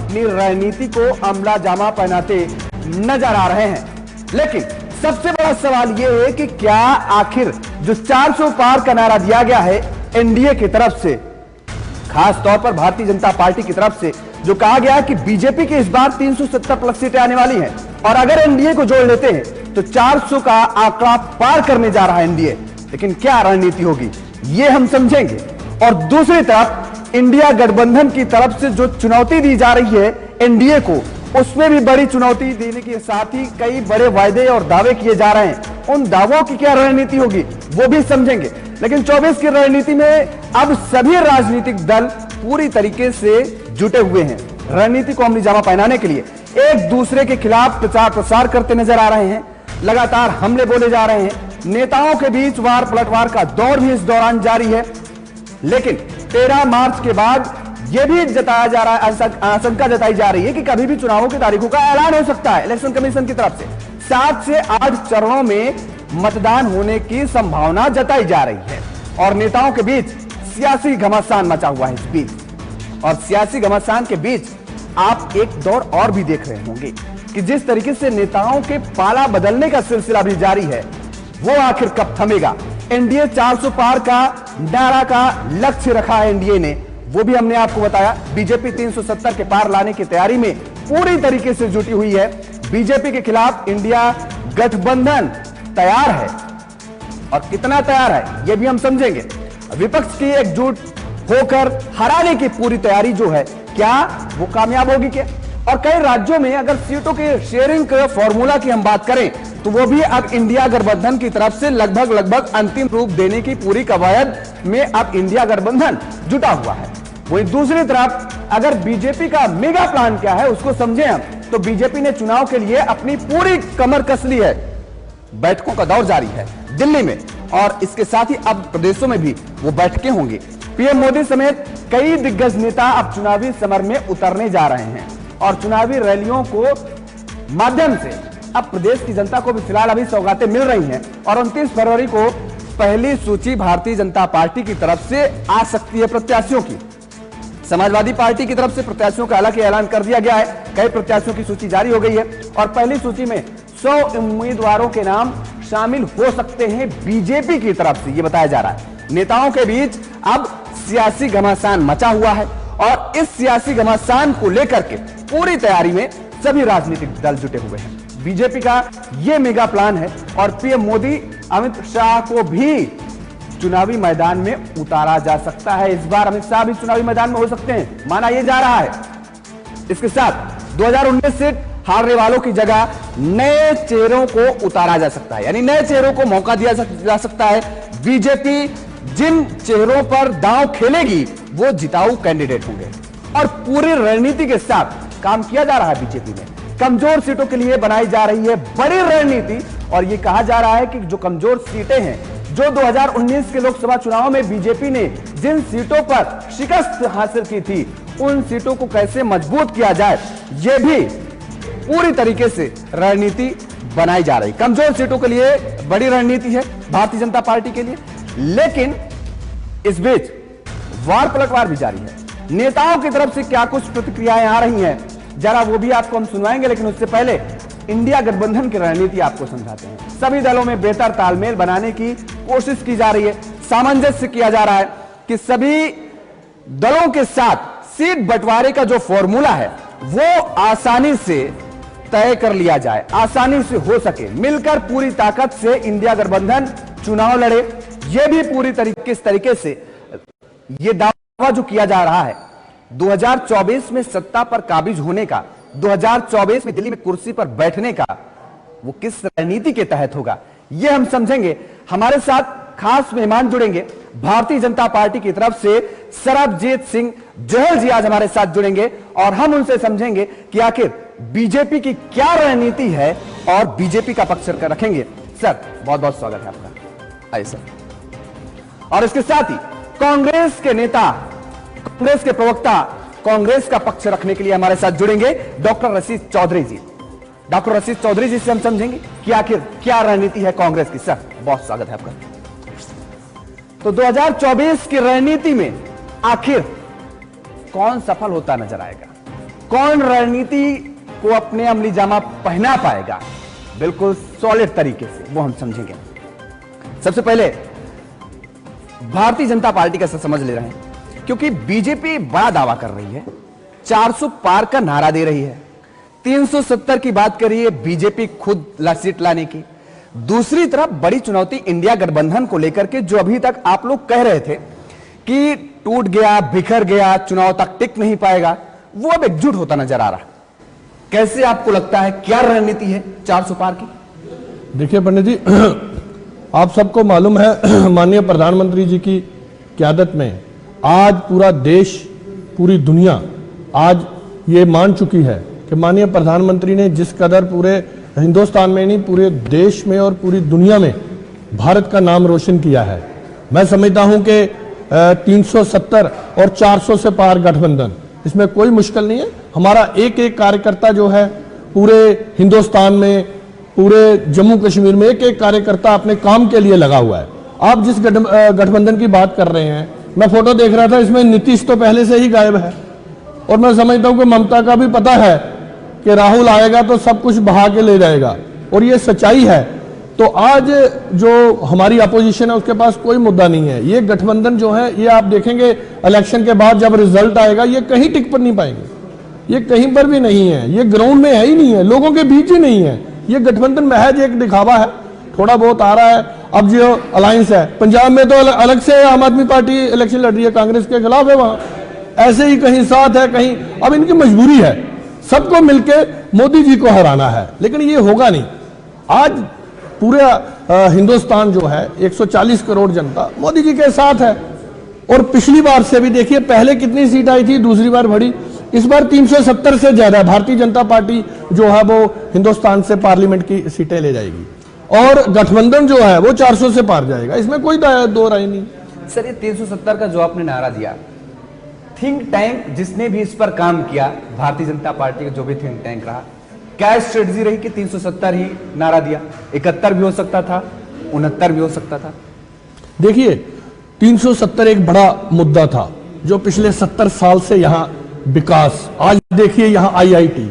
अपनी रणनीति को अमला जामा पहनाते नजर आ रहे हैं। लेकिन सबसे बड़ा सवाल यह है कि क्या आखिर जो 400 पार का नारा दिया गया है एनडीए की तरफ से, खास तौर पर भारतीय जनता पार्टी की तरफ से, जो कहा गया कि बीजेपी की इस बार 370 प्लस सीटें आने वाली हैं और अगर एनडीए को जोड़ लेते हैं तो 400 का आंकड़ा पार करने जा रहा है एनडीए। लेकिन क्या रणनीति होगी ये हम समझेंगे। और दूसरी तरफ इंडिया गठबंधन की तरफ से जो चुनौती दी जा रही है एनडीए को, उसमें भी बड़ी चुनौती देने के साथ ही कई बड़े वायदे और दावे किए जा रहे हैं। उन दावों की क्या रणनीति होगी वो भी समझेंगे। लेकिन 24 की रणनीति में अब सभी राजनीतिक दल पूरी तरीके से जुटे हुए हैं। रणनीति को अमली जामा पहनाने के लिए एक दूसरे के खिलाफ प्रचार प्रसार करते नजर आ रहे हैं। लगातार हमले बोले जा रहे हैं। नेताओं के बीच वार पलटवार का दौर भी इस दौरान जारी है। लेकिन 13 मार्च के बाद यह भी जताया जा रहा है, आशंका जताई जा रही है कि कभी भी चुनावों की तारीखों का ऐलान हो सकता है इलेक्शन कमीशन की तरफ से। 7 से 8 चरणों में मतदान होने की संभावना जताई जा रही है और नेताओं के बीच सियासी घमासान मचा हुआ है इस बीच। और सियासी घमासान के बीच आप एक दौर और भी देख रहे होंगे कि जिस तरीके से नेताओं के पाला बदलने का सिलसिला भी जारी है, वो आखिर कब थमेगा। एनडीए 400 पार का नारा का लक्ष्य रखा है एनडीए ने, वो भी हमने आपको बताया। बीजेपी 370 के पार लाने की तैयारी में पूरी तरीके से जुटी हुई है। बीजेपी के खिलाफ इंडिया गठबंधन तैयार है और कितना तैयार है ये भी हम समझेंगे। विपक्ष की एकजुट होकर हराने की पूरी तैयारी जो है, क्या वो कामयाब होगी क्या? और कई राज्यों में अगर सीटों के शेयरिंग के फॉर्मूला की हम बात करें तो वो भी अब इंडिया गठबंधन की तरफ से लगभग अंतिम रूप देने की पूरी कवायद में अब इंडिया गठबंधन जुटा हुआ है। वहीं दूसरी तरफ अगर बीजेपी का मेगा प्लान क्या है उसको समझें हम, तो बीजेपी ने चुनाव के लिए अपनी पूरी कमर कस ली है। बैठकों का दौर जारी है दिल्ली में और इसके साथ ही अब प्रदेशों में भी वो बैठकें होंगी। पीएम मोदी समेत कई दिग्गज नेता अब चुनावी समर में उतरने जा रहे हैं और चुनावी रैलियों को माध्यम से अब प्रदेश की जनता को भी फिलहाल अभी सौगातें मिल रही हैं और 29 फरवरी को पहली सूची भारतीय जनता पार्टी की तरफ से आ सकती है प्रत्याशियों की। समाजवादी पार्टी की तरफ से प्रत्याशियों का हालांकि ऐलान कर दिया गया है। कई प्रत्याशियों की सूची जारी हो गई है और पहली सूची में 100 उम्मीदवारों के नाम शामिल हो सकते हैं बीजेपी की तरफ से, यह बताया जा रहा है। नेताओं के बीच अब सियासी घमासान मचा हुआ है और इस सियासी घमासान को लेकर के पूरी तैयारी में सभी राजनीतिक दल जुटे हुए हैं। बीजेपी का यह मेगा प्लान है और पीएम मोदी अमित शाह को भी चुनावी मैदान में उतारा जा सकता है। इस बार अमित शाह भी चुनावी मैदान में हो सकते हैं, माना यह जा रहा है। इसके साथ 2019 से हारने वालों की जगह नए चेहरों को उतारा जा सकता है, यानी नए चेहरों को मौका दिया जा सकता है। बीजेपी जिन चेहरों पर दांव खेलेगी वो जिताऊ कैंडिडेट होंगे और पूरी रणनीति के साथ काम किया जा रहा है। बीजेपी में कमजोर सीटों के लिए बनाई जा रही है बड़ी रणनीति और यह कहा जा रहा है कि जो कमजोर सीटें हैं, जो 2019 के लोकसभा चुनाव में बीजेपी ने जिन सीटों पर शिकस्त हासिल की थी, उन सीटों को कैसे मजबूत किया जाए, यह भी पूरी तरीके से रणनीति बनाई जा रही। कमजोर सीटों के लिए बड़ी रणनीति है भारतीय जनता पार्टी के लिए। लेकिन इस बीच वार पलटवार भी जारी है। नेताओं की तरफ से क्या कुछ प्रतिक्रियाएं आ रही हैं, जरा वो भी आपको हम सुनवाएंगे। लेकिन उससे पहले इंडिया गठबंधन की रणनीति आपको समझाते हैं। सभी दलों में बेहतर तालमेल बनाने की कोशिश की जा रही है। सामंजस्य किया जा रहा है कि सभी दलों के साथ सीट बंटवारे का जो फॉर्मूला है वो आसानी से तय कर लिया जाए, आसानी से हो सके। मिलकर पूरी ताकत से इंडिया गठबंधन चुनाव लड़े। यह भी पूरी तरीके से यह दावा जो किया जा रहा है 2024 में सत्ता पर काबिज होने का, 2024 में दिल्ली में कुर्सी पर बैठने का, वो किस रणनीति के तहत होगा यह हम समझेंगे। हमारे साथ खास मेहमान जुड़ेंगे भारतीय जनता पार्टी की तरफ से सरबजीत सिंह जोहल जी आज हमारे साथ जुड़ेंगे और हम उनसे समझेंगे कि आखिर बीजेपी की क्या रणनीति है और बीजेपी का पक्ष रखेंगे। सर बहुत बहुत स्वागत है आपका। आइए सर। और इसके साथ ही कांग्रेस के नेता, कांग्रेस के प्रवक्ता, कांग्रेस का पक्ष रखने के लिए हमारे साथ जुड़ेंगे डॉक्टर रशीद चौधरी जी। डॉक्टर रशीद चौधरी जी से हम समझेंगे कि आखिर क्या रणनीति है कांग्रेस की। सर बहुत स्वागत है आपका। तो 2024 की रणनीति में आखिर कौन सफल होता नजर आएगा? कौन रणनीति को अपने अमली जामा पहना पाएगा बिल्कुल सॉलिड तरीके से, वो हम समझेंगे। सबसे पहले भारतीय जनता पार्टी का समझ ले रहे हैं, क्योंकि बीजेपी बड़ा दावा कर रही है, 400 पार का नारा दे रही है, 370 की बात कर रही है बीजेपी खुद सीट लाने की। दूसरी तरफ बड़ी चुनौती इंडिया गठबंधन को लेकर के, जो अभी तक आप लोग कह रहे थे कि टूट गया, बिखर गया, चुनाव तक टिक नहीं पाएगा, वो अब एकजुट होता नजर आ रहा। कैसे आपको लगता है, क्या रणनीति है 400 पार की? देखिए पंडित जी, आप सबको मालूम है माननीय प्रधानमंत्री जी की क़यादत में आज पूरा देश, पूरी दुनिया आज ये मान चुकी है कि माननीय प्रधानमंत्री ने जिस कदर पूरे हिंदुस्तान में नहीं, पूरे देश में और पूरी दुनिया में भारत का नाम रोशन किया है। मैं समझता हूं कि 370 और 400 से पार गठबंधन, इसमें कोई मुश्किल नहीं है। हमारा एक एक कार्यकर्ता जो है पूरे हिंदुस्तान में, पूरे जम्मू कश्मीर में एक एक कार्यकर्ता अपने काम के लिए लगा हुआ है। आप जिस गठबंधन की बात कर रहे हैं, मैं फोटो देख रहा था, इसमें नीतीश तो पहले से ही गायब है, और मैं समझता हूं कि ममता का भी पता है कि राहुल आएगा तो सब कुछ बहा के ले जाएगा, और ये सच्चाई है। तो आज जो हमारी अपोजिशन है उसके पास कोई मुद्दा नहीं है। ये गठबंधन जो है, ये आप देखेंगे इलेक्शन के बाद जब रिजल्ट आएगा, ये कहीं टिक पर नहीं पाएंगे, ये कहीं पर भी नहीं है, ये ग्राउंड में है ही नहीं है, लोगों के बीच ही नहीं है। ये गठबंधन महज एक दिखावा है, थोड़ा बहुत आ रहा है। अब जो अलायंस है, पंजाब में तो अलग से आम आदमी पार्टी इलेक्शन लड़ रही है, कांग्रेस के खिलाफ है, वहां ऐसे ही कहीं साथ है, कहीं। अब इनकी मजबूरी है सबको मिलके मोदी जी को हराना है, लेकिन ये होगा नहीं। आज पूरे हिंदुस्तान जो है 140 करोड़ जनता मोदी जी के साथ है, और पिछली बार से भी देखिए, पहले कितनी सीट आई थी, दूसरी बार बढ़ी, इस बार 370 से ज्यादा भारतीय जनता पार्टी जो है वो हिंदुस्तान से पार्लियामेंट की सीटें ले जाएगी, और गठबंधन जो है वो 400 से पार जाएगा, इसमें कोई दो राय नहीं। सर, ये 370 का जो आपने नारा दिया, थिंक टैंक जिसने भी इस पर काम किया, भारतीय जनता पार्टी का जो भी थिंक टैंक रहा, क्या स्ट्रेटजी रही कि 370 ही नारा दिया? 71 भी हो सकता था, 69 भी हो सकता था। देखिए, 370 एक बड़ा मुद्दा था जो पिछले 70 साल से यहां विकास, आज देखिए यहां IIT,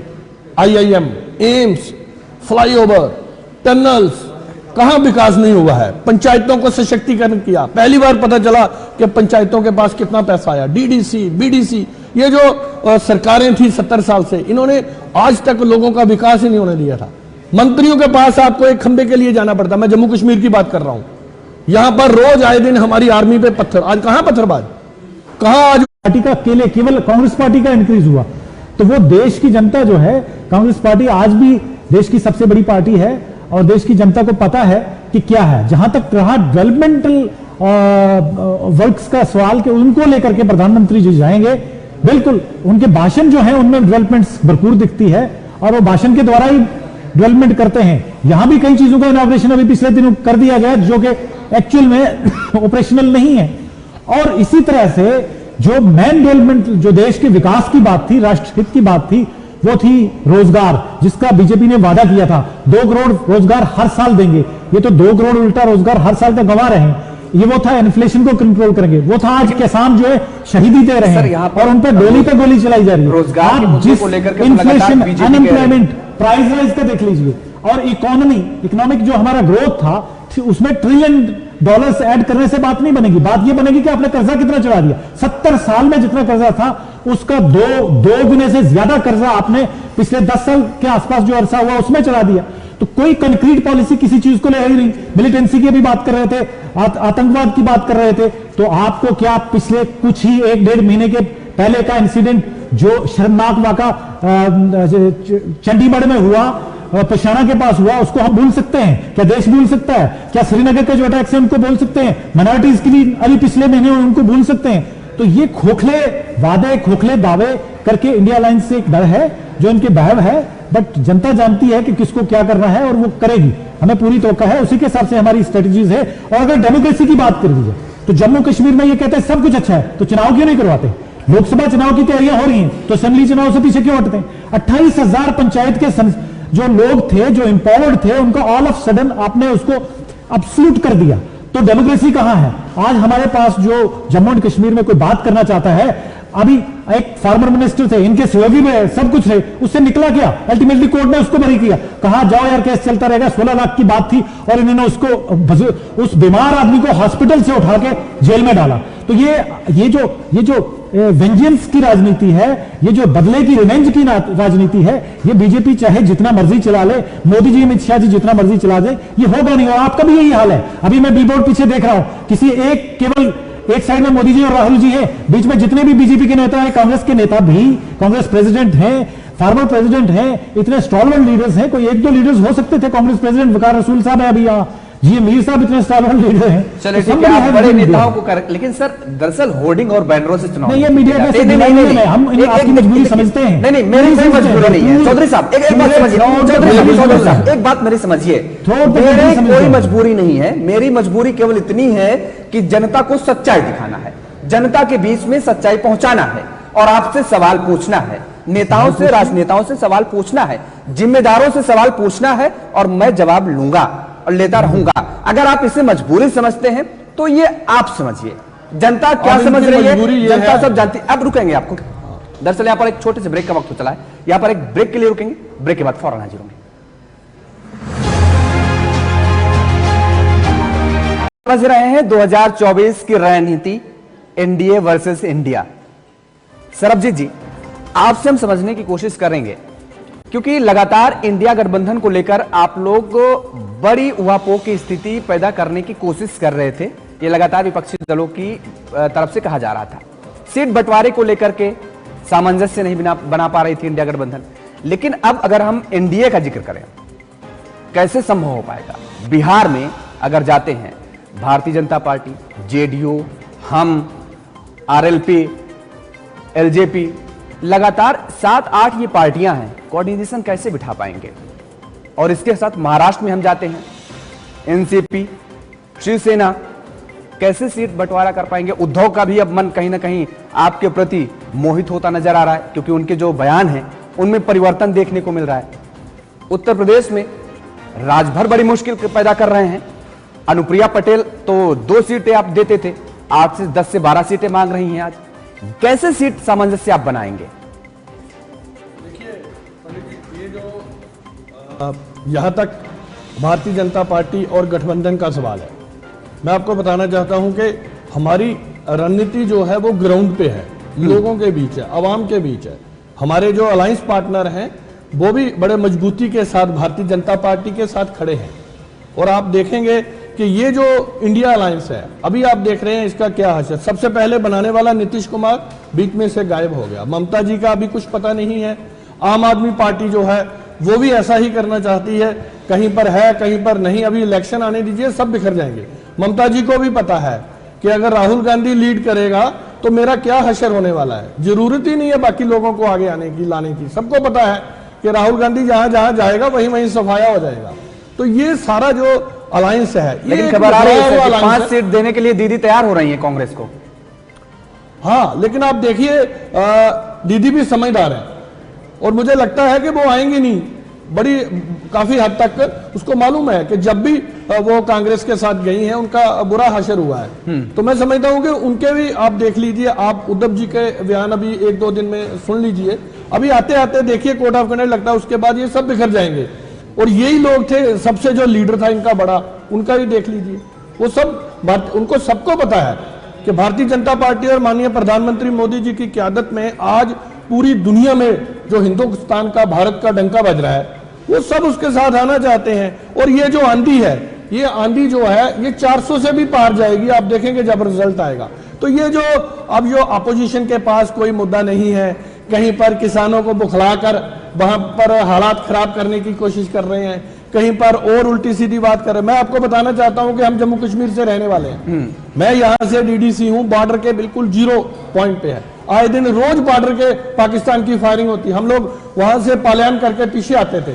IIM, AIIMS, flyover, tunnels, कहां विकास नहीं हुआ है। पंचायतों को सशक्तिकरण किया, पहली बार पता चला कि पंचायतों के पास कितना पैसा आया। DDC, BDC, ये जो सरकारें थी 70 साल से, इन्होंने आज तक लोगों का विकास ही नहीं होने दिया था। मंत्रियों के पास आपको एक खंबे के लिए जाना पड़ता। मैं जम्मू कश्मीर की बात कर रहा हूं, यहां पर रोज आए दिन हमारी आर्मी पे पत्थर, आज कहां पत्थरबाज, कहां आज पार्टी का अकेले केवल कांग्रेस पार्टी का इंक्रीज हुआ, तो वो देश की जनता जो है, कांग्रेस पार्टी आज भी देश की सबसे बड़ी पार्टी है, और देश की जनता को पता है कि क्या है। जहां तक रहा डेवलपमेंटल वर्क्स का सवाल कि उनको लेकर के प्रधानमंत्री जी जाएंगे, बिल्कुल उनके भाषण जो है उनमें डेवलपमेंट्स भरपूर दिखती है, और वो भाषण के द्वारा ही डेवलपमेंट करते हैं। यहां भी कई चीजों का इनॉग्रेशन अभी पिछले दिनों कर दिया गया जो कि एक्चुअल में ऑपरेशनल नहीं है। और इसी तरह से जो मेन डेवलपमेंट, जो देश के विकास की बात थी, राष्ट्रहित की बात थी, वो थी रोजगार, जिसका बीजेपी ने वादा किया था 2 करोड़ रोजगार हर साल देंगे। ये तो 2 करोड़ उल्टा रोजगार हर साल तक गंवा रहे हैं। ये वो था इन्फ्लेशन को कंट्रोल करेंगे, वो था आज किसान जो है शहीदी दे रहे हैं और उन पर गोली पे गोली चलाई जा रही है। रोजगार आप जिस इन्फ्लेशन, अनएम्प्लॉयमेंट, प्राइस राइज का देख लीजिए, और इकोनॉमिक जो हमारा ग्रोथ था उसमें $1 ट्रिलियन ऐड करने से बात नहीं बनेगी। बात ये बनेगी कि आपने कर्जा कितना चढ़ा दिया। 70 साल में जितना कर्जा था उसका दो गुने से ज्यादा कर्जा आपने पिछले 10 साल के आसपास जो अरसा हुआ उसमें चढ़ा दिया। तो कोई कंक्रीट पॉलिसी किसी चीज को ले आई नहीं। मिलिटेंसी की भी बात कर रहे थे, आतंकवाद की बात कर रहे थे, तो आपको क्या पिछले कुछ ही 1-1.5 महीने के पहले का इंसिडेंट जो शर्मनाक वाका चंडीगढ़ में हुआ, पशाना के पास हुआ, उसको हम भूल सकते हैं? क्या देश भूल सकता है? क्या श्रीनगर के जो अटैक्स हैं उनको भूल सकते हैं? माइनॉरिटीज की भी अभी पिछले महीने उनको भूल सकते हैं? तो ये खोखले वादे, खोखले दावे करके इंडिया अलायंस से एक डर है जो इनके बहव है, बट जनता जानती है कि किसको क्या करना है और वो करेगी। हमें पूरी तवक्का है, उसी के हिसाब से हमारी स्ट्रेटजीज है। और अगर डेमोक्रेसी की बात कर दीजिए तो जम्मू कश्मीर में ये कहते हैं सब कुछ अच्छा है, तो चुनाव क्यों नहीं करवाते? लोकसभा चुनाव की तैयारियां हो रही हैं तो असेंबली चुनाव से पीछे क्यों हटते हैं? 28,000 पंचायत के जो लोग थे, जो एम्पावर्ड थे, उनको ऑल ऑफ सडन आपने उसको अब्सोल्यूट कर दिया। तो डेमोक्रेसी कहां है? आज हमारे पास जो जम्मू एंड कश्मीर में कोई बात करना चाहता है, अभी एक फॉर्मर मिनिस्टर थे, इनके सहयोगी में सब कुछ थे, उससे निकला क्या? अल्टीमेटली कोर्ट ने उसको बरी किया, कहा जाओ यार केस चलता रहेगा। 16 लाख की बात थी और इन्होंने उसको उस बीमार आदमी को हॉस्पिटल से उठा के जेल में डाला। तो ये जो वेंजेंस की राजनीति है, ये जो बदले की रिवेंज की राजनीति है, ये बीजेपी चाहे जितना मर्जी चला ले, मोदी जी अमित शाह जी जितना मर्जी चला दे, ये होगा नहीं। और आपका भी यही हाल है। अभी मैं बिलबोर्ड पीछे देख रहा हूं, किसी केवल एक साइड में मोदी जी और राहुल जी हैं, बीच में जितने भी बीजेपी के नेता हैं, कांग्रेस के नेता भी, कांग्रेस प्रेसिडेंट हैं, फॉर्मर प्रेसिडेंट हैं, इतने स्टॉलवर्ड लीडर्स हैं। कोई एक दो लीडर्स हो सकते थे, कांग्रेस प्रेसिडेंट वकार रसूल साहब है, अभी यहाँ जी मीर साहब इतने स्टॉलवर्ड लीडर हैं। चलिए ठीक है, आप बड़े नेताओं को कर, लेकिन सर दरअसल होर्डिंग और बैनरों से चुनाव नहीं, ये मीडिया कैसे नहीं, हम आपकी मजबूरी समझते हैं। नहीं, मेरी कोई मजबूरी नहीं है चौधरी साहब, एक बात समझिए चौधरी साहब, एक बात मेरी समझिए, मेरी कोई मजबूरी नहीं है। मेरी मजबूरी केवल इतनी है कि जनता को सच्चाई दिखाना है, जनता के बीच में सच्चाई पहुंचाना है और आपसे सवाल पूछना है, नेताओं से, राजनेताओं से सवाल पूछना है, जिम्मेदारों से सवाल पूछना है और मैं जवाब लूंगा और लेता रहूंगा। अगर आप इसे मजबूरी समझते हैं तो ये आप समझिए, जनता क्या समझ रही है, जनता सब जानती है। अब रुकेंगे आपको, दरअसल यहां पर एक छोटे से ब्रेक का वक्त चला है, यहां पर एक ब्रेक के लिए रुकेंगे, ब्रेक के बाद फौरन हाजिर होंगे। समझ रहे हैं 2024 की रणनीति एनडीए वर्सेस इंडिया। सरबजीत जी, आपसे हम समझने की कोशिश करेंगे, क्योंकि लगातार इंडिया गठबंधन को लेकर आप लोग बड़ी उहापोह की स्थिति पैदा करने की कोशिश कर रहे थे। ये लगातार विपक्षी दलों की तरफ से कहा जा रहा था। सीट बंटवारे को लेकर के सामंजस्य नहीं बना पा रही थी इंडिया गठबंधन। लेकिन अब अगर हम एनडीए का जिक्र करें, कैसे संभव हो पाएगा? बिहार में अगर जाते हैं, भारतीय जनता पार्टी, जेडीयू, हम, आरएलपी, एलजेपी, लगातार 7-8 ये पार्टियां हैं, कोऑर्डिनेशन कैसे बिठा पाएंगे? और इसके साथ महाराष्ट्र में हम जाते हैं, एनसीपी, शिवसेना, कैसे सीट बंटवारा कर पाएंगे? उद्धव का भी अब मन कहीं ना कहीं आपके प्रति मोहित होता नजर आ रहा है, क्योंकि उनके जो बयान हैं उनमें परिवर्तन देखने को मिल रहा है। उत्तर प्रदेश में राजभर बड़ी मुश्किल पैदा कर रहे हैं। अनुप्रिया पटेल तो 2 सीटें आप देते थे, 8 से 10 से 12 सीटें मांग रही हैं आज। कैसे सीट सामंजस्य आप बनाएंगे? देखिए पंडित जी, ये जो यहां तक भारतीय जनता पार्टी और गठबंधन का सवाल है, मैं आपको बताना चाहता हूं कि हमारी रणनीति जो है वो ग्राउंड पे है, लोगों के बीच है, आवाम के बीच है। हमारे जो अलायंस पार्टनर हैं वो भी बड़े मजबूती के साथ भारतीय जनता पार्टी के साथ खड़े हैं। और आप देखेंगे कि ये जो इंडिया अलायंस है, अभी आप देख रहे हैं इसका क्या हाल। सबसे पहले बनाने वाला नीतीश कुमार बीच में से गायब हो गया, ममता जी का अभी कुछ पता नहीं है। आम आदमी पार्टी जो है वो भी ऐसा ही करना चाहती है, कहीं पर है कहीं पर नहीं। अभी इलेक्शन आने दीजिए, सब बिखर जाएंगे। ममता जी को भी पता है कि अगर राहुल गांधी लीड करेगा तो मेरा क्या हशर होने वाला है। जरूरत ही नहीं है बाकी लोगों को आगे आने की, लाने की। सबको पता है कि राहुल गांधी जहां जहां जाएगा वहीं वहीं सफाया हो जाएगा। तो ये सारा जो अलायंस है, लेकिन खबर आ रही है कि 5 सीट देने के लिए दीदी तैयार हो रही है कांग्रेस को। हाँ, लेकिन आप देखिए दीदी भी समझदार है और मुझे लगता है कि वो आएंगे नहीं। बड़ी काफी हद तक उसको मालूम है कि जब भी वो कांग्रेस के साथ गई हैं उनका बुरा हशर हुआ है। तो मैं समझता हूं कि उनके भी आप देख लीजिए, आप उद्धव जी के बयान अभी 1-2 दिन में सुन लीजिए। अभी आते आते देखिए कोर्ट ऑफ कंडक्ट लगता है, उसके बाद ये सब बिखर जाएंगे। और यही लोग थे, सबसे जो लीडर था इनका बड़ा, उनका भी देख लीजिए। वो सब उनको सबको पता है कि भारतीय जनता पार्टी और माननीय प्रधानमंत्री मोदी जी की क़यादत में आज पूरी दुनिया में जो हिंदुस्तान का, भारत का डंका बज रहा है, वो सब उसके साथ आना चाहते हैं। और ये जो आंधी है, ये आंधी जो है ये 400 से भी पार जाएगी। आप देखेंगे जब रिजल्ट आएगा। तो ये जो अब जो अपोजिशन के पास कोई मुद्दा नहीं है, कहीं पर किसानों को बुखलाकर वहां पर हालात खराब करने की कोशिश कर रहे हैं, कहीं पर और उल्टी सीधी बात कर रहे हैं। मैं आपको बताना चाहता हूं कि हम जम्मू कश्मीर से रहने वाले हैं। मैं यहां से डीडीसी हूं, बॉर्डर के बिल्कुल 0 पॉइंट पे है। आए दिन रोज बॉर्डर के पाकिस्तान की फायरिंग होती है। हम लोग वहां से पलायन करके पीछे आते थे।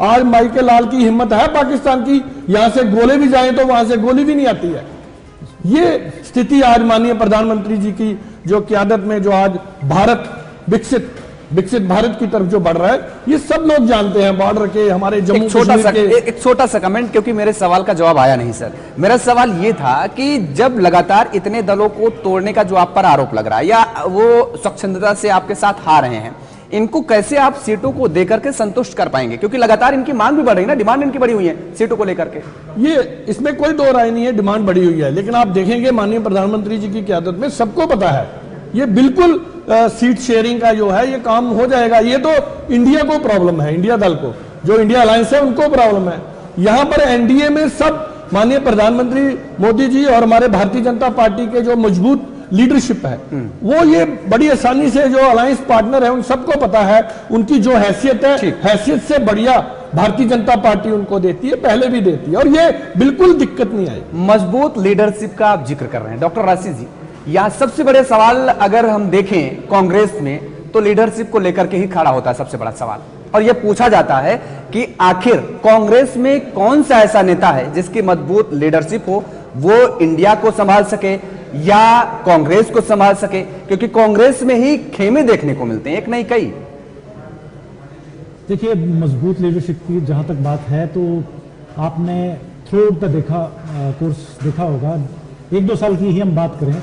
आज माइके लाल की हिम्मत है पाकिस्तान की, यहां से गोले भी जाएं तो वहां से गोली भी नहीं आती है। ये स्थिति आज माननीय प्रधानमंत्री जी की जो क़यादत में जो आज भारत विकसित विकसित भारत की तरफ जो बढ़ रहा है, ये सब लोग जानते हैं। बॉर्डर के हमारे जम्मू एक कश्मीर छोटा सा कमेंट, क्योंकि मेरे सवाल का जवाब आया नहीं सर। मेरा सवाल ये था कि जब लगातार इतने दलों को तोड़ने का जो आप पर आरोप लग रहा है, या वो स्वच्छंदता से आपके साथ हार रहे हैं, इनको कैसे आप सीटों को देकर के संतुष्ट कर पाएंगे? क्योंकि लगातार इनकी मांग भी बढ़ रही है ना, डिमांड इनकी बढ़ी हुई है सीटों को लेकर के। ये इसमें कोई दो राय नहीं है, डिमांड बढ़ी हुई है। लेकिन आप देखेंगे माननीय प्रधानमंत्री जी की क़यादत में सबको पता है, ये बिल्कुल सीट शेयरिंग का जो है ये काम हो जाएगा। ये तो इंडिया को प्रॉब्लम है, इंडिया दल को, जो इंडिया अलायंस है उनको प्रॉब्लम है। यहां पर एनडीए में सब माननीय प्रधानमंत्री मोदी जी और हमारे भारतीय जनता पार्टी के जो मजबूत लीडरशिप है, वो ये बड़ी आसानी से, जो अलायंस पार्टनर है उन सबको पता है उनकी जो हैसियत है, हैसियत से बढ़िया भारतीय जनता पार्टी उनको देती है, पहले भी देती है, और ये बिल्कुल दिक्कत नहीं आई। मजबूत लीडरशिप का आप जिक्र कर रहे हैं डॉक्टर राशि जी, यह सबसे बड़े सवाल अगर हम देखें कांग्रेस में, तो लीडरशिप को लेकर के ही खड़ा होता है सबसे बड़ा सवाल। और यह पूछा जाता है कि आखिर कांग्रेस में कौन सा ऐसा नेता है जिसकी मजबूत लीडरशिप हो, वो इंडिया को संभाल सके या कांग्रेस को संभाल सके, क्योंकि कांग्रेस में ही खेमे देखने को मिलते हैं, एक नहीं कई। देखिए, मजबूत लीडरशिप की जहां तक बात है, तो आपने थ्रू द कोर्स देखा होगा, 1-2 साल की ही हम बात करें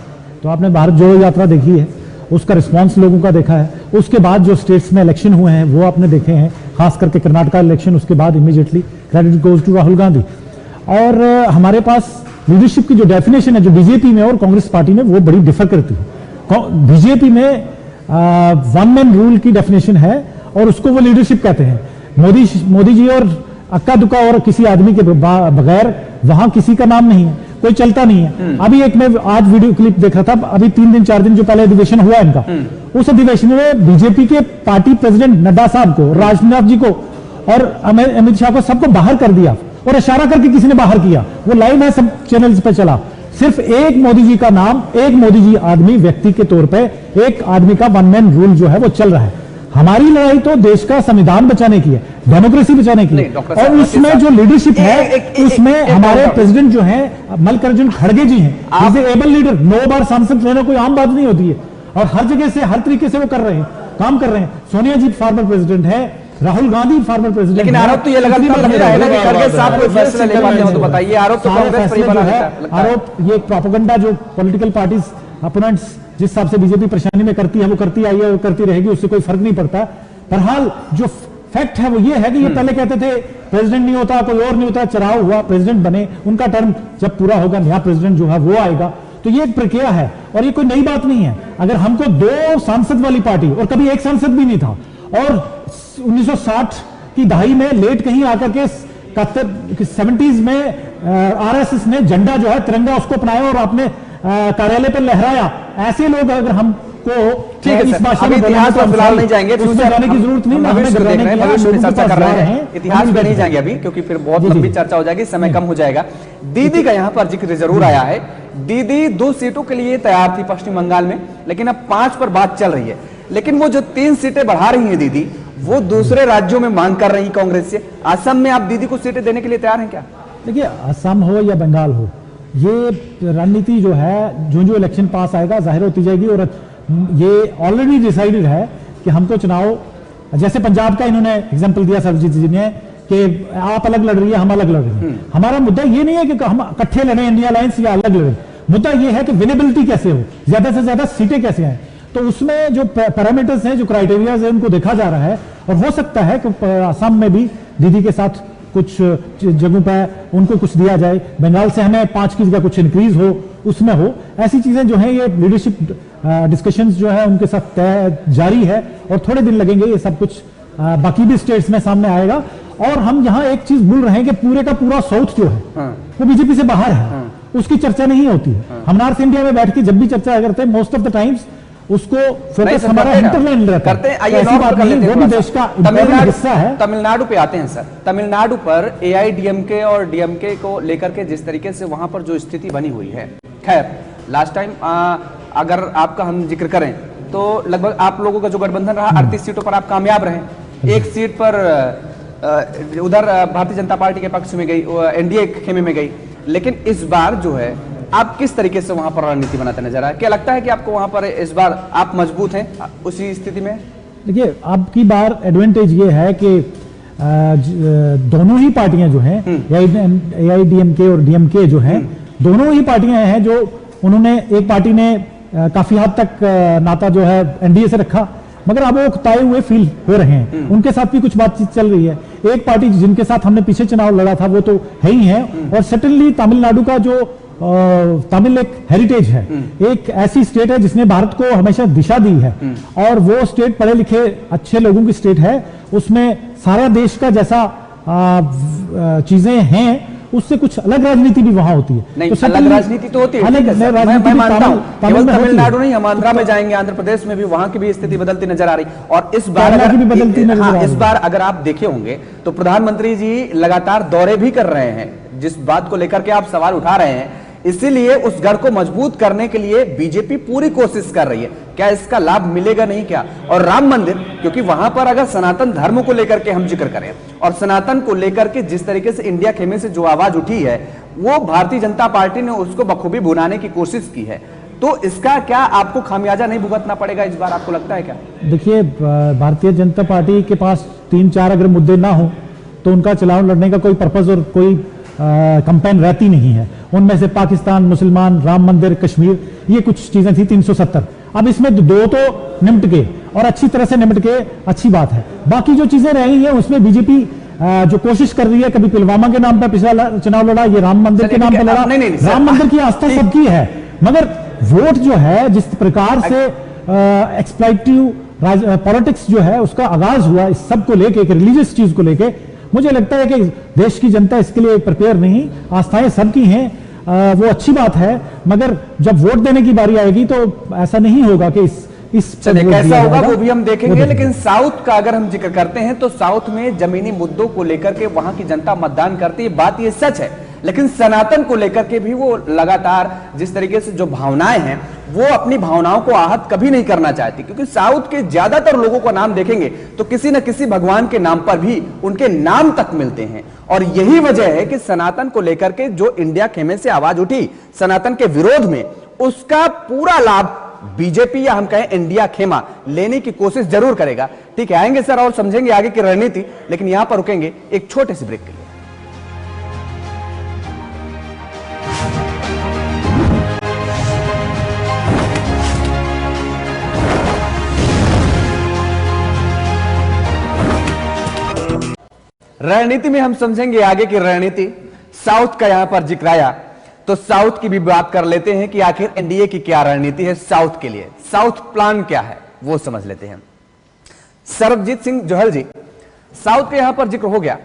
तो आपने भारत जोड़ो यात्रा देखी है, उसका रिस्पांस लोगों का देखा है। उसके बाद जो स्टेट्स में इलेक्शन हुए हैं वो आपने देखे हैं, खास करके कर्नाटका इलेक्शन, उसके बाद immediately credit goes to Rahul Gandhi. और हमारे पास लीडरशिप की जो डेफिनेशन है, जो बीजेपी में और कांग्रेस पार्टी में, वो बड़ी डिफर करती है। बीजेपी में वन मैन रूल की डेफिनेशन है और उसको वो लीडरशिप कहते हैं। मोदी जी और अक्का दुक्का और किसी आदमी के बगैर वहां किसी का नाम नहीं है, कोई चलता नहीं है। अभी एक मैं आज वीडियो क्लिप देख रहा था, अभी 3 दिन 4 दिन जो पहले अधिवेशन हुआ इनका, उस अधिवेशन में बीजेपी के पार्टी प्रेसिडेंट नड्डा साहब को, राजनाथ जी को और अमित शाह को, सबको बाहर कर दिया और इशारा करके किसी ने बाहर किया। वो लाइव है, सब चैनल्स पे चला। सिर्फ एक मोदी जी का नाम, एक मोदी जी आदमी व्यक्ति के तौर पे, एक आदमी का वन मैन रूल जो है वो चल रहा है। हमारी लड़ाई तो देश का संविधान बचाने की है, डेमोक्रेसी बचाने की है, और उसमें जो लीडरशिप है, उसमें हमारे प्रेसिडेंट जो है मल्लिकार्जुन खड़गे जी हैं, इज एबल लीडर। 9 बार सांसद रहना कोई आम बात नहीं होती है, और हर जगह से, हर तरीके से वो कर रहे हैं, काम कर रहे हैं। सोनिया जी फॉर्मर प्रेसिडेंट है, राहुल गांधी फॉर्मर प्रेसिडेंट। लेकिन आरोप तो ये लगातार लग रहा है ना कि खड़गे साहब कोई फैसला ले पाते हो, तो बताइए। आरोप तो कांग्रेस पर ही बना है, आरोप ये प्रोपेगेंडा जो पॉलिटिकल पार्टीज अपोनेंट्स जिस हिसाब से बीजेपी परेशानी में करती है, वो करती आई है, वो करती रहेगी, उससे कोई फर्क नहीं पड़ता। बहरहाल जो फैक्ट है वो ये है कि ये पहले कहते थे प्रेसिडेंट नहीं होता, कोई और नहीं होता, चुनाव हुआ, प्रेसिडेंट बने, उनका टर्म जब पूरा होगा नया प्रेसिडेंट जो है वो आएगा। तो ये एक प्रक्रिया है और ये कोई नई बात नहीं है। अगर हमको 2 सांसद वाली पार्टी, और कभी एक सांसद भी नहीं था, और 1960 की दहाई में लेट कहीं आकर के 70s में आरएसएस ने झंडा जो है तिरंगा उसको अपनाया और अपने कार्यालय पर लहराया। ऐसे लोग अगर हमको ठीक है सर, अभी इतिहास में फिलहाल नहीं जाएंगे, जाने की जरूरत नहीं, भविष्य में चर्चा कर रहे हैं, इतिहास में नहीं जाएंगे अभी, क्योंकि फिर बहुत लंबी चर्चा हो जाएगी, समय कम हो जाएगा। दीदी का यहाँ पर जिक्र जरूर आया है। दीदी 2 सीटों के लिए तैयार थी पश्चिम बंगाल में, लेकिन अब 5 पर बात चल रही है। लेकिन वो जो 3 सीटें बढ़ा रही है दीदी, वो दूसरे राज्यों में मांग कर रही कांग्रेस से। असम में आप दीदी को सीटें देने के लिए तैयार हैं क्या? देखिए, असम हो या बंगाल हो, ये रणनीति जो है, जो इलेक्शन पास आएगा जाहिर होती जाएगी। और ये ऑलरेडी डिसाइडेड है कि हमको चुनाव, जैसे पंजाब का इन्होंने एग्जांपल दिया सरजीत जी ने कि आप अलग लड़ रही है, हम अलग लड़ रहे हैं। हमारा मुद्दा ये नहीं है कि हम इकट्ठे लड़े इंडिया अलायंस या अलग लड़े, मुद्दा ये है कि विनेबिलिटी कैसे हो, ज्यादा से ज्यादा सीटें कैसे आए। तो उसमें जो पैरामीटर्स हैं, जो क्राइटेरियाज है, उनको देखा जा रहा है। और हो सकता है कि असम में भी दीदी के साथ कुछ जगहों पर उनको कुछ दिया जाए, बंगाल से हमें 5 की जगह कुछ इंक्रीज हो, उसमें हो। ऐसी चीजें जो है, ये लीडरशिप डिस्कशंस जो है उनके साथ तय जारी है, और थोड़े दिन लगेंगे, ये सब कुछ बाकी भी स्टेट्स में सामने आएगा। और हम यहाँ एक चीज भूल रहे हैं कि पूरे का पूरा साउथ जो है वो बीजेपी से बाहर है, उसकी चर्चा नहीं होती है। हम नॉर्थ इंडिया में बैठ के जब भी चर्चा करते हैं, मोस्ट ऑफ द टाइम्स उसको फोकस हमारा हिंटरलैंड रहता है। आइए नॉर्थ पर कर लेते हैं, वो भी देश का हिस्सा है। तमिलनाडु पे आते हैं सर। तमिलनाडु पर एआईडीएमके और डीएमके को लेकर के जिस तरीके से वहां पर जो स्थिति बनी हुई है, खैर लास्ट टाइम अगर आपका हम जिक्र करें तो लगभग आप लोगों का जो गठबंधन रहा, 38 सीटों पर आप कामयाब रहे। 1 सीट पर उधर भारतीय जनता पार्टी के पक्ष में गई, एनडीए खेमे में गई। लेकिन इस बार जो है, आप किस तरीके से वहां पर रणनीति बनाते नजर आए? क्या लगता है कि आपको वहां पर इस बार आप मजबूत हैं उसी स्थिति में? देखिए, अब की बार एडवांटेज ये है कि दोनों ही पार्टियां जो हैं, AIADMK और DMK जो हैं, दोनों ही पार्टियां हैं जो उन्होंने, एक पार्टी ने काफी हद तक नाता जो है NDA से रखा, मगर अब वो उकताए हुए फील हो रहे हैं। उनके साथ भी कुछ बातचीत चल रही है। एक पार्टी जिनके साथ हमने पीछे चुनाव लड़ा था वो तो है ही है, और सर्टेनली तमिलनाडु का जो तमिल एक हेरिटेज है, एक ऐसी स्टेट है जिसने भारत को हमेशा दिशा दी है, और वो स्टेट पढ़े लिखे अच्छे लोगों की स्टेट है। उसमें सारा देश का जैसा चीजें हैं, उससे कुछ अलग राजनीति भी वहां होती है। नहीं, तो अलग राजनीति तो होती है, मैं मानता हूं। केवल तमिलनाडु नहीं, हम आंध्रा में जाएंगे, आंध्र प्रदेश में भी वहां की भी स्थिति बदलती नजर आ रही। और इस बार इस बार अगर आप देखे होंगे तो प्रधानमंत्री जी लगातार दौरे भी कर रहे हैं, जिस बात को लेकर के आप सवाल उठा रहे हैं, इसीलिए उस गढ़ को मजबूत करने के लिए बीजेपी पूरी कोशिश कर रही है। क्या इसका लाभ मिलेगा नहीं क्या? और राम मंदिर, क्योंकि वहां पर अगर सनातन धर्म को लेकर के हम जिक्र करें और सनातन को लेकर के जिस तरीके से इंडिया खेमे से जो आवाज उठी है, वो भारतीय जनता पार्टी ने उसको बखूबी भुनाने की कोशिश की है। तो इसका क्या आपको खामियाजा नहीं भुगतना पड़ेगा इस बार, आपको लगता है क्या? देखिए, भारतीय जनता पार्टी के पास 3-4 अगर मुद्दे ना हो तो उनका चुनाव लड़ने का कोई पर्पज और कोई कैंपेन रहती नहीं है। उनमें से पाकिस्तान, मुसलमान, राम मंदिर, कश्मीर, ये कुछ चीजें थी 370। अब इसमें दो तो निपट के, और अच्छी तरह से निपट के, अच्छी बात है। बाकी जो चीजें रही हैं उसमें बीजेपी जो कोशिश कर रही है, कभी पुलवामा के नाम पर पिछला चुनाव लड़ा, ये राम मंदिर के नाम पर लड़ा। राम मंदिर की आस्था सबकी है, मगर वोट जो है जिस प्रकार से एक्सप्लॉइटिव पॉलिटिक्स जो है उसका आगाज हुआ, इस सब को लेके, एक रिलीजियस चीज को लेके, मुझे लगता है कि देश की जनता इसके लिए प्रिपेयर नहीं। आस्थाएं सबकी हैं, वो अच्छी बात है, मगर जब वोट देने की बारी आएगी तो ऐसा नहीं होगा कि इस कैसा होगा वो भी हम देखेंगे। लेकिन साउथ का अगर हम जिक्र करते हैं तो साउथ में जमीनी मुद्दों को लेकर के वहां की जनता मतदान करती है, बात ये सच है। लेकिन सनातन को लेकर के भी वो लगातार जिस तरीके से जो भावनाएं हैं, वो अपनी भावनाओं को आहत कभी नहीं करना चाहती, क्योंकि साउथ के ज्यादातर लोगों का नाम देखेंगे तो किसी न किसी भगवान के नाम पर भी उनके नाम तक मिलते हैं। और यही वजह है कि सनातन को लेकर के जो इंडिया खेमे से आवाज उठी सनातन के विरोध में, उसका पूरा लाभ बीजेपी या हम कहें इंडिया खेमा लेने की कोशिश जरूर करेगा। ठीक है, आएंगे सर और समझेंगे आगे की रणनीति, लेकिन यहां पर रुकेंगे एक छोटे से ब्रेक के लिए। रणनीति में हम समझेंगे आगे की रणनीति। साउथ का यहां पर जिक्र आया तो साउथ की भी बात कर लेते हैं कि आखिर एनडीए की क्या रणनीति है साउथ के लिए, साउथ प्लान क्या है वो समझ लेते हैं। सरबजीत सिंह जोहल जी, साउथ का यहां पर जिक्र हो गया,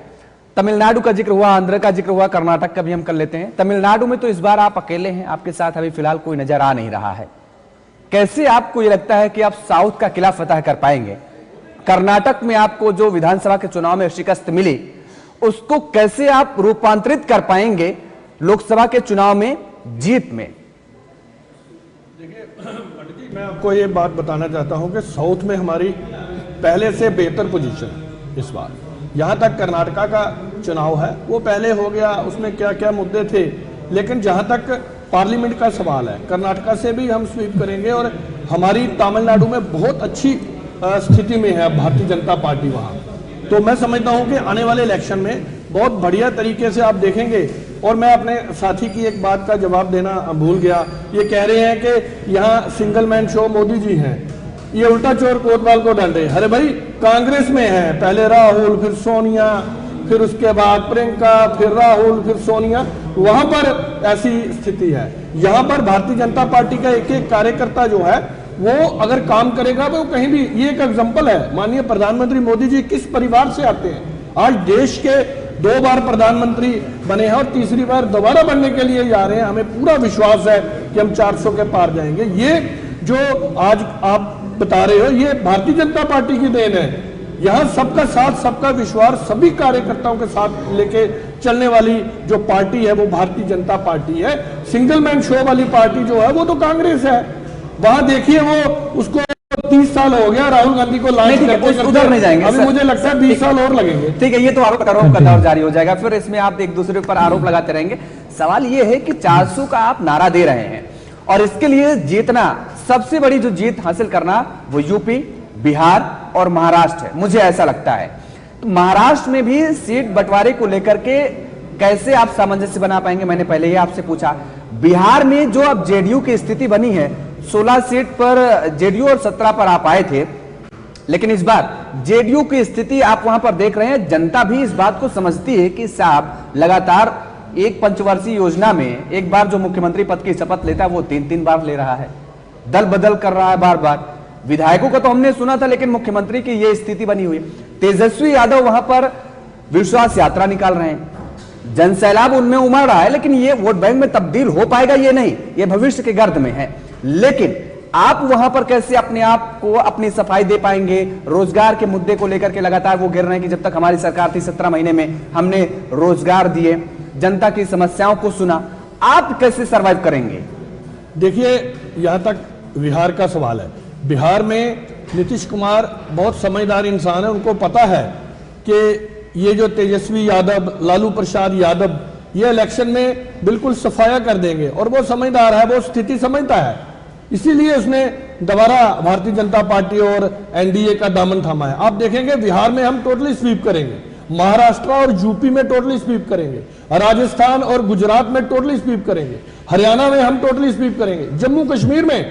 तमिलनाडु का जिक्र हुआ, आंध्र का जिक्र हुआ, कर्नाटक का भी हम कर लेते हैं। तमिलनाडु में तो इस बार आप अकेले हैं, आपके साथ अभी फिलहाल कोई नजर आ नहीं रहा है। कैसे आपको यह लगता है कि आप साउथ का किला फतह कर पाएंगे? कर्नाटक में आपको जो विधानसभा के चुनाव में शिकस्त मिली, उसको कैसे आप रूपांतरित कर पाएंगे लोकसभा के चुनाव में जीत में? देखिए पंडित जी, मैं आपको ये बात बताना चाहता हूं कि साउथ में हमारी पहले से बेहतर पोजीशन इस बार। यहां तक कर्नाटका का चुनाव है वो पहले हो गया, उसमें क्या क्या मुद्दे थे, लेकिन जहां तक पार्लियामेंट का सवाल है, कर्नाटका से भी हम स्वीप करेंगे। और हमारी तमिलनाडु में बहुत अच्छी स्थिति में है भारतीय जनता पार्टी वहां। तो मैं समझता हूं कि आने वाले इलेक्शन में बहुत बढ़िया तरीके से आप देखेंगे। और मैं अपने साथी की एक बात का जवाब देना भूल गया, ये कह रहे हैं कि यहाँ single man show Modi ji हैं, ये उल्टा चोर कोतवाल को डंडे। अरे भाई, कांग्रेस में है, पहले राहुल, फिर सोनिया, फिर उसके बाद प्रियंका, फिर राहुल, फिर सोनिया, वहां पर ऐसी स्थिति है। यहाँ पर भारतीय जनता पार्टी का एक एक कार्यकर्ता जो है वो अगर काम करेगा वो कहीं भी, ये एक एग्जाम्पल है। माननीय प्रधानमंत्री मोदी जी किस परिवार से आते हैं, आज देश के 2 बार प्रधानमंत्री बने हैं और तीसरी बार दोबारा बनने के लिए जा रहे हैं। हमें पूरा विश्वास है कि हम 400 के पार जाएंगे। ये जो आज आप बता रहे हो, ये भारतीय जनता पार्टी की देन है। यहाँ सबका साथ, सबका विश्वास, सभी कार्यकर्ताओं के साथ लेके चलने वाली जो पार्टी है वो भारतीय जनता पार्टी है। सिंगल मैन शो वाली पार्टी जो है वो तो कांग्रेस है। वहां देखिए वो उसको 30 साल हो गया राहुल गांधी को लॉन्च करते, उधर नहीं जाएंगे। अभी मुझे लगता है 20 साल और लगेंगे। ठीक है, ये तो आरोप का दौर जारी हो जाएगा, फिर इसमें आप एक दूसरे पर आरोप लगाते रहेंगे। सवाल ये है कि 400 का आप नारा दे रहे हैं और इसके लिए जीतना, सबसे बड़ी जो जीत हासिल करना वो यूपी, बिहार और महाराष्ट्र है, मुझे ऐसा लगता है। तो महाराष्ट्र में भी सीट बंटवारे को लेकर के कैसे आप सामंजस्य बना पाएंगे, मैंने पहले ही आपसे पूछा। बिहार में जो अब जेडीयू की स्थिति बनी है, 16 सीट पर जेडीयू और 17 पर आप आए थे, लेकिन इस बार जेडीयू की स्थिति आप वहां पर देख रहे हैं, जनता भी इस बात को समझती है कि साहब लगातार एक पंचवर्षीय योजना में एक बार जो मुख्यमंत्री पद की शपथ लेता है वो 3-3 बार ले रहा है, दल बदल कर रहा है बार बार। विधायकों का तो हमने सुना था, लेकिन मुख्यमंत्री की यह स्थिति बनी हुई। तेजस्वी यादव वहां पर विश्वास यात्रा निकाल रहे हैं, जन सैलाब उनमें उमड़ रहा है, लेकिन ये वोट बैंक में तब्दील हो पाएगा ये नहीं, ये भविष्य के गर्द में है। लेकिन आप वहां पर कैसे अपने आप को अपनी सफाई दे पाएंगे? रोजगार के मुद्दे को लेकर के लगातार वो गिर रहे हैं कि जब तक हमारी सरकार थी 17 महीने में हमने रोजगार दिए, जनता की समस्याओं को सुना, आप कैसे सर्वाइव करेंगे? देखिए, यहां तक बिहार का सवाल है। बिहार में नीतीश कुमार बहुत समझदार इंसान है, उनको पता है कि ये जो तेजस्वी यादव, लालू प्रसाद यादव ये इलेक्शन में बिल्कुल सफाया कर देंगे, और वो समझदार है, वो स्थिति समझता है, इसीलिए उसने दोबारा भारतीय जनता पार्टी और एनडीए का दामन थामा है। आप देखेंगे बिहार में हम टोटली स्वीप करेंगे, महाराष्ट्र और यूपी में टोटली स्वीप करेंगे, राजस्थान और गुजरात में टोटली स्वीप करेंगे, हरियाणा में हम टोटली स्वीप करेंगे, जम्मू कश्मीर में,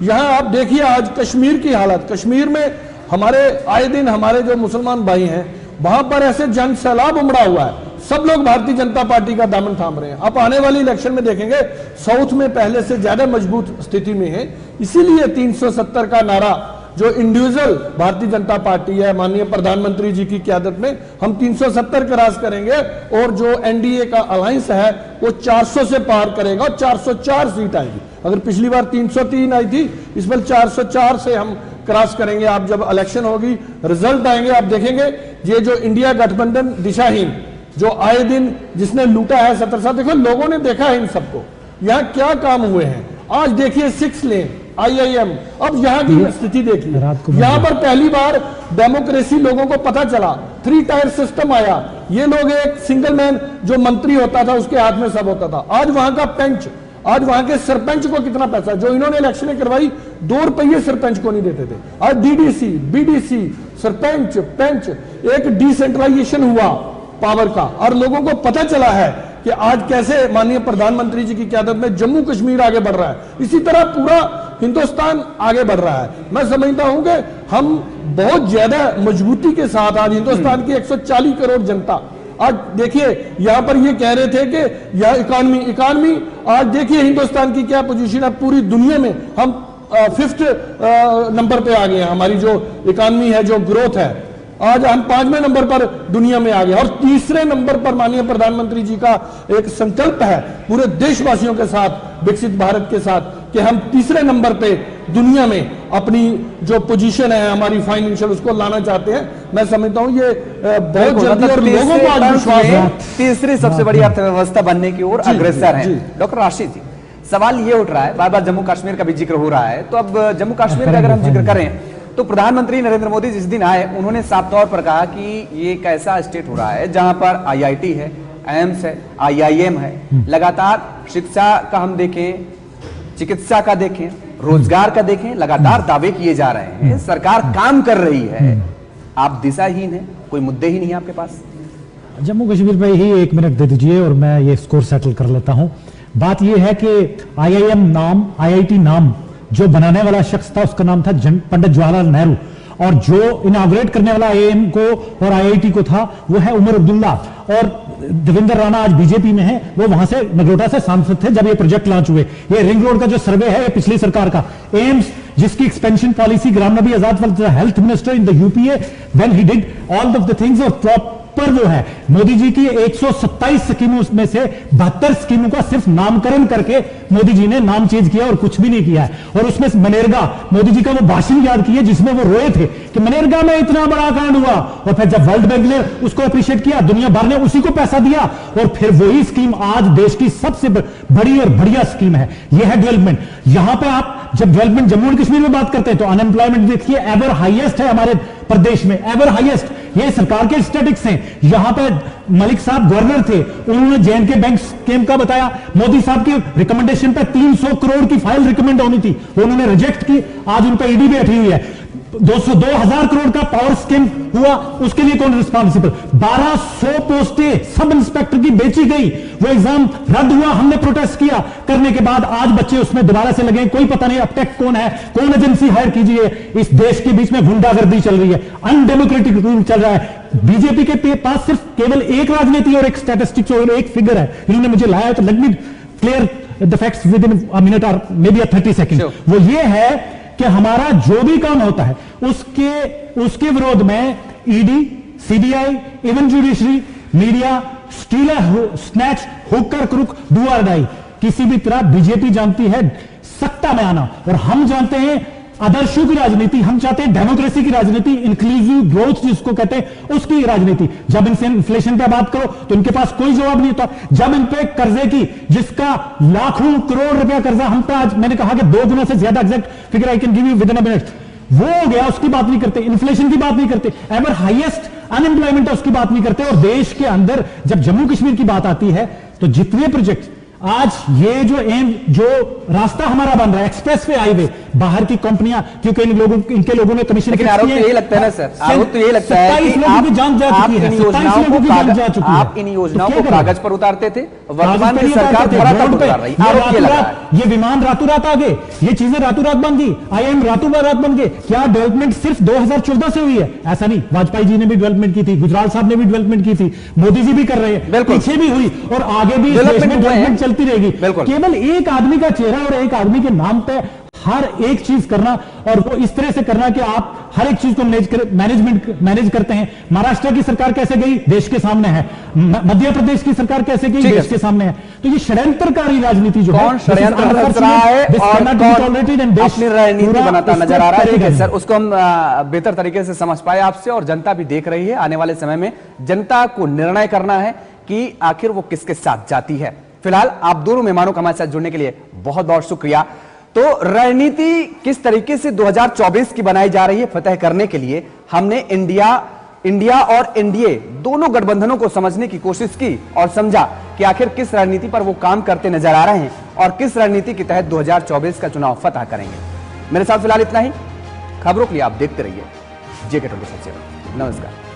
यहां आप देखिए आज कश्मीर की हालत, कश्मीर में हमारे आए दिन हमारे जो मुसलमान भाई हैं वहां पर ऐसे जन सैलाब उमड़ा हुआ है, सब लोग भारतीय जनता पार्टी का दामन थाम रहे हैं। आप आने वाली इलेक्शन में देखेंगे साउथ में पहले से ज्यादा मजबूत स्थिति में है, इसीलिए 370 का नारा जो इंडिविजुअल भारतीय जनता पार्टी है माननीय प्रधानमंत्री जी की क़यादत में, हम 370 क्रॉस करेंगे, और जो एनडीए का अलायंस है वो 400 से पार करेगा और 404 सीट आएगी। अगर पिछली बार 303 आई थी, इस बार 404 से हम क्रॉस करेंगे। आप जब इलेक्शन होगी, रिजल्ट आएंगे, आप देखेंगे ये जो इंडिया गठबंधन दिशाहीन जो आए दिन जिसने लूटा है 17 साल, देखो लोगों ने देखा है इन सबको, यहाँ क्या काम हुए हैं। आज देखिए 6 लेन IIM, अब यहाँ की स्थिति देखिए, यहाँ पर पहली बार डेमोक्रेसी लोगों को पता चला, 3 टायर सिस्टम आया, ये लोग एक सिंगल मैन जो मंत्री होता था उसके हाथ में सब होता था, आज वहां का पंच, आज वहां के सरपंच को कितना पैसा, जो इन्होंने इलेक्शन करवाई 2 रुपये सरपंच को नहीं देते थे, आज DDC BDC सरपंच पंच, एक डिसेंट्रलाइजेशन हुआ पावर का, और लोगों को पता चला है कि आज कैसे माननीय प्रधानमंत्री जी की क़यादत में जम्मू कश्मीर आगे बढ़ रहा है, इसी तरह पूरा हिंदुस्तान आगे बढ़ रहा है। मैं समझता हूं कि हम बहुत ज्यादा मजबूती के साथ आज हिंदुस्तान की 140 करोड़ जनता, आज देखिए यहां पर ये कह रहे थे कि यह इकॉनमी, आज देखिए हिंदुस्तान की क्या पोजीशन है पूरी दुनिया में, हम 5th नंबर पे आ गए हैं, हमारी जो इकॉनमी है, जो ग्रोथ है, आज हम 5वें नंबर पर दुनिया में आ गए, और 3रे नंबर पर माननीय प्रधानमंत्री जी का एक संकल्प है पूरे देशवासियों के साथ, विकसित भारत के साथ, कि हम 3रे नंबर पे दुनिया में अपनी जो पोजीशन है हमारी फाइनेंशियल उसको लाना चाहते हैं। मैं समझता हूं ये बहुत जल्दी, और लोगों को आज विश्वास है 3री सबसे बड़ी अर्थव्यवस्था बनने की ओर अग्रसर है। डॉक्टर राशिद जी, सवाल ये उठ रहा है, बार बार जम्मू कश्मीर का भी जिक्र हो रहा है, तो अब जम्मू कश्मीर का अगर हम जिक्र करें तो प्रधानमंत्री नरेंद्र मोदी जिस दिन आए उन्होंने साफ तौर पर कहा कि ये एक ऐसा स्टेट हो रहा है जहां पर IIT है, एम्स है, IIM है, लगातार शिक्षा का हम देखें, चिकित्सा का देखें, रोजगार का देखें, लगातार दावे किए जा रहे हैं, सरकार काम कर रही है, आप दिशाहीन है, कोई मुद्दे ही नहीं है आपके पास। जम्मू कश्मीर पे ही 1 मिनट दे दीजिए और मैं ये स्कोर सेटल कर लेता हूं। बात यह है कि IIM नाम, IIT नाम जो बनाने वाला शख्स था उसका नाम था पंडित जवाहरलाल नेहरू, और जो इनॉग्रेट करने वाला IIM को और IIT को था वो है उमर अब्दुल्ला, और देवेंद्र राणा आज बीजेपी में है, वो वहां से नगरोटा से सांसद थे जब ये प्रोजेक्ट लॉन्च हुए। ये रिंग रोड का जो सर्वे है ये पिछली सरकार का, एम्स जिसकी expansion policy Ghulam Nabi Azad was the health minister in the UPA when he did all of the things, और प्रॉपर वो है मोदी जी की 127 स्कीमों में से 72 स्कीमों का सिर्फ नामकरण करके मोदी जी ने नाम चेंज किया और कुछ भी नहीं किया है। और उसमें मनरेगा, मोदी जी का वो भाषण याद किए जिसमें वो रोए थे कि मनरेगा में इतना बड़ा कांड हुआ, और फिर जब वर्ल्ड बैंक ने उसको अप्रिशिएट किया, दुनिया भर ने उसी को पैसा दिया, और फिर वही स्कीम आज देश की सबसे बड़ी और बढ़िया स्कीम है। यह है डेवलपमेंट। यहां पर आप जब डेवलपमेंट जम्मू एंड कश्मीर में बात करते हैं तो अनएम्प्लॉयमेंट देखिए एवर हाईएस्ट है हमारे प्रदेश में, एवर हाईएस्ट। ये सरकार के स्टैटिक्स हैं। यहां पे मलिक साहब गवर्नर थे, उन्होंने J&K बैंक स्कीम का बताया, मोदी साहब की रिकमेंडेशन पे 300 करोड़ की फाइल रिकमेंड होनी थी, उन्होंने रिजेक्ट की, आज उन पे ईडी बैठी हुई है। 2000 करोड़ का पावर स्कीम हुआ, उसके लिए कौन रिस्पॉन्सिबल? 1200 पोस्टें सब इंस्पेक्टर की बेची गई, वो एग्जाम रद्द हुआ, हमने प्रोटेस्ट किया, करने के बाद आज बच्चे उसमें दोबारा से लगे, कोई पता नहीं अब तक कौन है, कौन एजेंसी हायर कीजिए। इस देश के बीच में गुंडागर्दी चल रही है, अनडेमोक्रेटिक रूल चल रहा है। बीजेपी के पास सिर्फ केवल एक राजनीति और एक स्टैटिस्टिक्स और एक फिगर है, इन्होंने मुझे लाया, तो let me clear the facts with in a minute और मे बी 30 सेकंड। वो ये है कि हमारा जो भी काम होता है उसके विरोध में ED, CBI, even judiciary, media, stealer, snatch, hooker, crook, do or die, किसी भी तरह बीजेपी जानती है सत्ता में आना, और हम जानते हैं आदर्शों की राजनीति, हम चाहते हैं डेमोक्रेसी की राजनीति, इंक्लूसिव ग्रोथ जिसको कहते हैं उसकी राजनीति। जब इनसे इन्फ्लेशन पे बात करो तो इनके पास कोई जवाब नहीं होता, जब इन पे कर्जे की, जिसका लाखों करोड़ रुपया कर्जा हम पे, आज मैंने कहा कि 2 गुना से ज्यादा, exact figure I can give you with in a minute, वो हो गया, उसकी बात नहीं करते, इन्फ्लेशन की बात नहीं करते, एवर हाईएस्ट अनएम्प्लॉयमेंट है उसकी बात नहीं करते। और देश के अंदर जब जम्मू कश्मीर की बात आती है तो जितने प्रोजेक्ट आज ये जो रास्ता हमारा बन रहा है, एक्सप्रेस वे हाईवे, बाहर की कंपनियां, क्योंकि इनके लोगों ने कमीशन, लेकिन आरोप तो यही लगता है ना सर, आरोप तो यही लगता है कि आप इन योजनाओं को कागज पर उतारते थे, वर्तमान की सरकार धरातल पर उतार रही है, आरोप ये लग रहा है। ये विमान रातों रात आ गए, ये चीजें रातों रात बन गई, IIM रातों रात बन गए। क्या डेवलपमेंट सिर्फ 2014 से हुई है? ऐसा नहीं, वाजपेयी जी ने भी डेवलपमेंट की थी, गुजराल साहब ने भी डेवलपमेंट की थी, मोदी जी भी कर रहे हैं, पीछे भी हुई और आगे भी डेवलपमेंट चलती रहेगी। केवल एक आदमी का चेहरा और एक आदमी के नाम पे हर एक चीज करना, और वो इस तरह से करना कि आप हर एक चीज को मैनेज करते हैं। महाराष्ट्र की सरकार कैसे गई, देश के सामने है। मध्य प्रदेश की सरकार कैसे गई, देश के सामने है। तो ये षड्यंत्रकारी राजनीति जो कौन षड्यंत्र रच रहा है और कौन अपनी रणनीति बनाता नजर आ रहा है, ठीक है सर, उसको हम बेहतर तरीके से समझ पाए आपसे, और जनता भी देख रही है। आने वाले समय में जनता को निर्णय करना है कि आखिर वो किसके साथ जाती है। फिलहाल आप दोनों मेहमानों का हमारे साथ जुड़ने के लिए बहुत बहुत शुक्रिया। तो रणनीति किस तरीके से 2024 की बनाई जा रही है फतह करने के लिए, हमने इंडिया और एनडीए दोनों गठबंधनों को समझने की कोशिश की और समझा कि आखिर किस रणनीति पर वो काम करते नजर आ रहे हैं और किस रणनीति के तहत 2024 का चुनाव फतह करेंगे। मेरे साथ फिलहाल इतना ही। खबरों के लिए आप देखते रहिए JK24। नमस्कार।